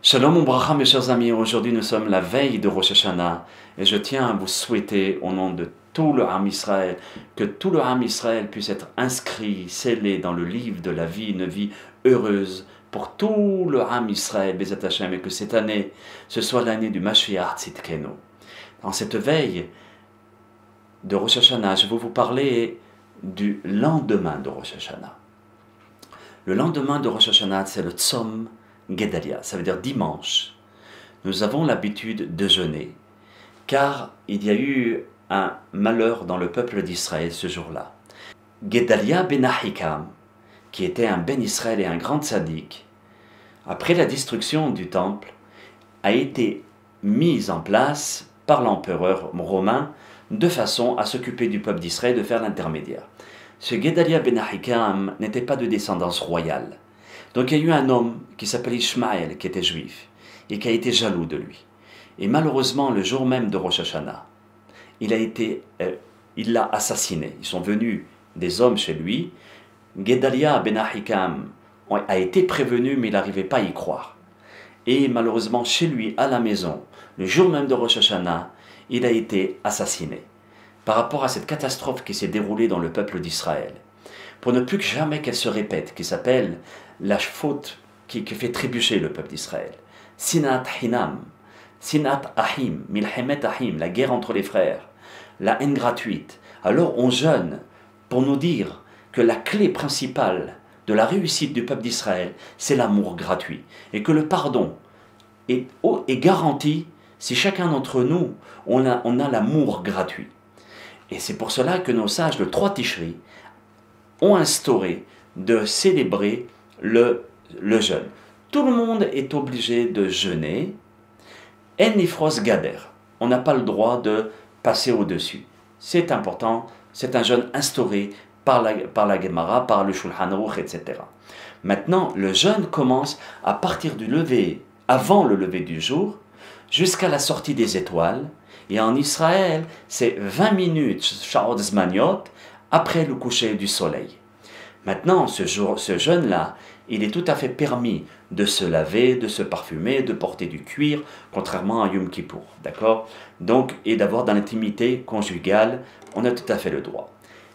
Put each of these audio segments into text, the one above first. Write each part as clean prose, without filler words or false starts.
Shalom Obracha mes chers amis, aujourd'hui nous sommes la veille de Rosh Hashanah et je tiens à vous souhaiter au nom de tout le Ham Israël que tout le Ham Israël puisse être inscrit, scellé dans le livre de la vie, une vie heureuse pour tout le Ham Israël, Bezat Hashem, et que cette année ce soit l'année du Mashiach Tzidkenu. Dans cette veille de Rosh Hashanah, je vais vous parler du lendemain de Rosh Hashanah. Le lendemain de Rosh Hashanah, c'est le Tzom Gedalia, ça veut dire dimanche. Nous avons l'habitude de jeûner, car il y a eu un malheur dans le peuple d'Israël ce jour-là. Gedalia ben Ahikam, qui était un ben Israël et un grand tzaddik, après la destruction du temple, a été mis en place par l'empereur romain de façon à s'occuper du peuple d'Israël, de faire l'intermédiaire. Ce Gedalia ben Ahikam n'était pas de descendance royale. Donc il y a eu un homme qui s'appelait Ishmaël, qui était juif, et qui a été jaloux de lui. Et malheureusement, le jour même de Rosh Hashanah, il l'a assassiné. Ils sont venus des hommes chez lui. Gedalia ben Ahikam a été prévenu, mais il n'arrivait pas à y croire. Et malheureusement, chez lui, à la maison, le jour même de Rosh Hashanah, il a été assassiné. Par rapport à cette catastrophe qui s'est déroulée dans le peuple d'Israël, pour ne plus que jamais qu'elle se répète, qui s'appelle la faute qui fait trébucher le peuple d'Israël. Sinat Hinam, Sinat Ahim, Milhemet Ahim, la guerre entre les frères, la haine gratuite. Alors on jeûne pour nous dire que la clé principale de la réussite du peuple d'Israël, c'est l'amour gratuit. Et que le pardon est garanti si chacun d'entre nous, on a l'amour gratuit. Et c'est pour cela que nos sages, le 3 Tishri, ont instauré de célébrer le jeûne. Tout le monde est obligé de jeûner. En nifros gader. On n'a pas le droit de passer au-dessus. C'est important, c'est un jeûne instauré par la Gemara, par le Shulchan Aruch, etc. Maintenant, le jeûne commence à partir du lever, avant le lever du jour, jusqu'à la sortie des étoiles. Et en Israël, c'est 20 minutes, Sha'od Zmaniot, après le coucher du soleil. Maintenant, ce jeûne-là, il est tout à fait permis de se laver, de se parfumer, de porter du cuir, contrairement à Yom Kippour, d'accord? Donc, et d'avoir dans l'intimité conjugale, on a tout à fait le droit.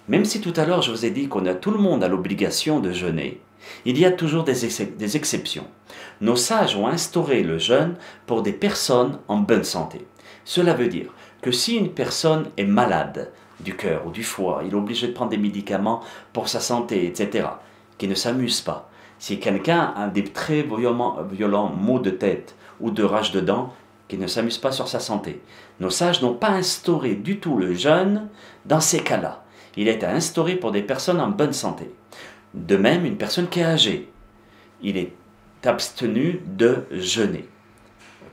Même si tout à l'heure je vous ai dit tout le monde a l'obligation de jeûner, il y a toujours des exceptions. Nos sages ont instauré le jeûne pour des personnes en bonne santé. Cela veut dire que si une personne est malade du cœur ou du foie, il est obligé de prendre des médicaments pour sa santé, etc., qui ne s'amuse pas. Si quelqu'un a des très violents maux de tête ou de rage de dents, qui ne s'amuse pas sur sa santé. Nos sages n'ont pas instauré du tout le jeûne dans ces cas-là. Il est instauré pour des personnes en bonne santé. De même, une personne qui est âgée, il est abstenu de jeûner.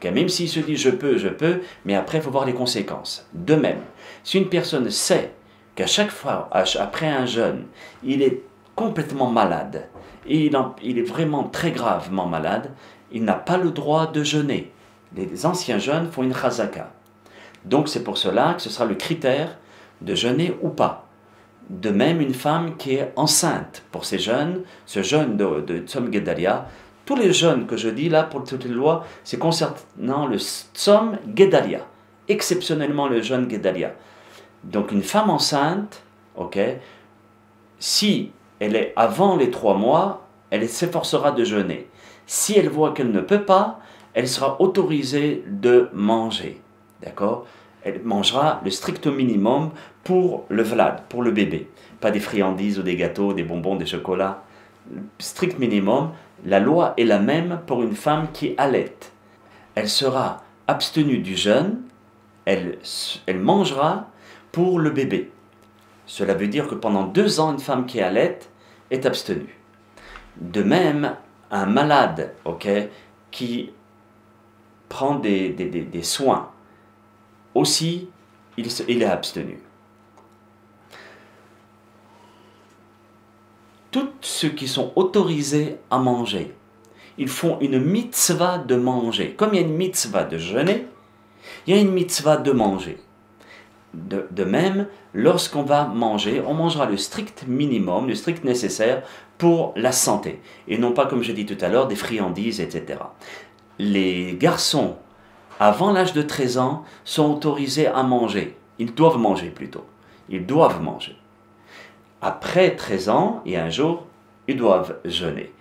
Même s'il se dit je peux, mais après il faut voir les conséquences. De même, si une personne sait qu'à chaque fois, après un jeûne, il est complètement malade, et il est vraiment très gravement malade, il n'a pas le droit de jeûner. Les anciens jeûnes font une chazaka. Donc c'est pour cela que ce sera le critère de jeûner ou pas. De même, une femme qui est enceinte pour ces jeûnes, ce jeûne de Tzom Gedalia, tous les jeûnes que je dis là pour toutes les lois, c'est concernant le Tzom Gedalia, exceptionnellement le jeûne Gedalia. Donc une femme enceinte, si elle est avant les 3 mois, elle s'efforcera de jeûner. Si elle voit qu'elle ne peut pas, elle sera autorisée de manger. D'accord ? Elle mangera le strict minimum pour le vlad, pour le bébé. Pas des friandises ou des gâteaux, des bonbons, des chocolats. Strict minimum, la loi est la même pour une femme qui allaite. Elle sera abstenue du jeûne, elle mangera pour le bébé. Cela veut dire que pendant 2 ans, une femme qui allaite est abstenue. De même, un malade qui prend des soins, aussi, il est abstenu. Tous ceux qui sont autorisés à manger, ils font une mitzvah de manger. Comme il y a une mitzvah de jeûner, il y a une mitzvah de manger. De même, lorsqu'on va manger, on mangera le strict minimum, le strict nécessaire pour la santé. Et non pas, comme je dis tout à l'heure, des friandises, etc. les garçons, avant l'âge de 13 ans, sont autorisés à manger. Ils doivent manger plutôt. Ils doivent manger. Après 13 ans, et un jour, ils doivent jeûner.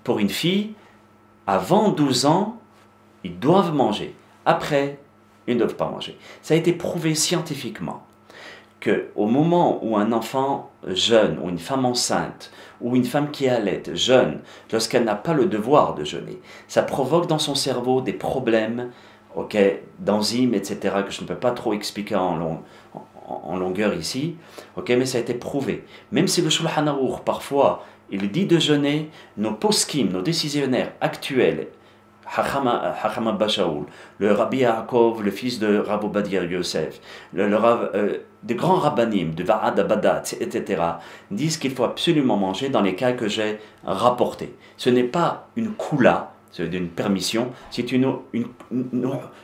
Pour une fille, avant 12 ans, ils doivent manger. Après, ils ne doivent pas manger. Ça a été prouvé scientifiquement qu'au moment où un enfant jeûne, ou une femme enceinte, ou une femme qui allait jeûne, lorsqu'elle n'a pas le devoir de jeûner, ça provoque dans son cerveau des problèmes, d'enzymes, etc., que je ne peux pas trop expliquer en longueur ici, mais ça a été prouvé. Même si le Shulchan Aruch, parfois, il dit de jeûner, nos poskim, nos décisionnaires actuels, Hacham Abba Shaul, le Rabbi Yaakov, le fils de Rav Ovadia Yosef, des grands rabbanim, de Va'ad Abadat, etc., disent qu'il faut absolument manger dans les cas que j'ai rapportés. Ce n'est pas une kula, c'est une permission, c'est une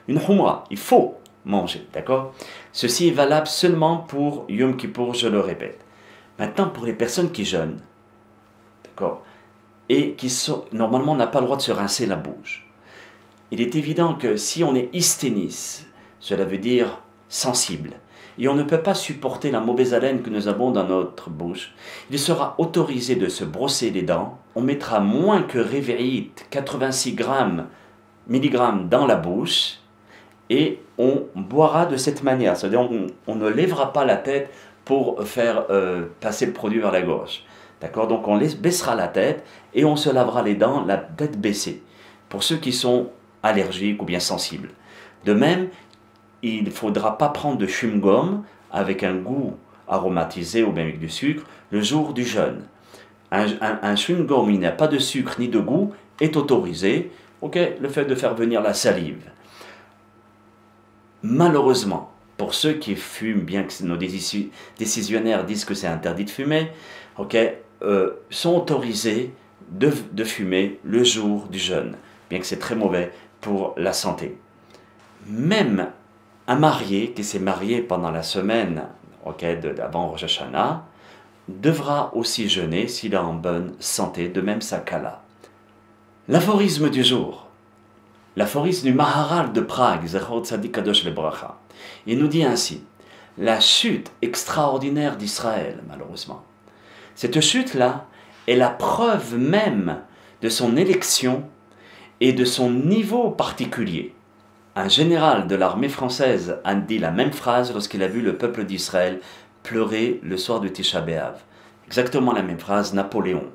humra, il faut manger, d'accord? Ceci est valable seulement pour Yom Kippour, je le répète. Maintenant, pour les personnes qui jeûnent, d'accord, et qui sont, normalement, on n'a pas le droit de se rincer la bouche. Il est évident que si on est hysténis, cela veut dire sensible, et on ne peut pas supporter la mauvaise haleine que nous avons dans notre bouche, il sera autorisé de se brosser les dents. On mettra moins que réveillite, 86 milligrammes dans la bouche, et on boira de cette manière. C'est-à-dire on ne lèvera pas la tête pour faire passer le produit vers la gorge. D'accord? Donc on baissera la tête et on se lavera les dents, la tête baissée, pour ceux qui sont allergiques ou bien sensibles. De même, il ne faudra pas prendre de chewing-gum avec un goût aromatisé ou bien avec du sucre le jour du jeûne. Un chewing-gum, il n'y a pas de sucre ni de goût, est autorisé. Le fait de faire venir la salive. Malheureusement, pour ceux qui fument, bien que nos décisionnaires disent que c'est interdit de fumer, sont autorisés de fumer le jour du jeûne, bien que c'est très mauvais pour la santé. Même un marié qui s'est marié pendant la semaine avant Rosh Hashanah devra aussi jeûner s'il est en bonne santé, de même sa kala. L'aphorisme du jour, l'aphorisme du Maharal de Prague, Zechor Tzadik Kadosh Lebracha, il nous dit ainsi: la chute extraordinaire d'Israël, malheureusement, cette chute-là est la preuve même de son élection et de son niveau particulier. Un général de l'armée française a dit la même phrase lorsqu'il a vu le peuple d'Israël pleurer le soir de Tisha B'Av. Exactement la même phrase, Napoléon,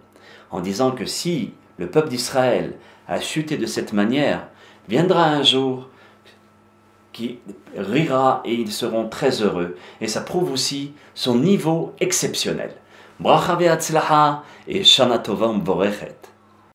en disant que si le peuple d'Israël a chuté de cette manière, viendra un jour qui rira et ils seront très heureux. Et ça prouve aussi son niveau exceptionnel. Bracha ve'atzlacha et Shana Tova M'vorechet.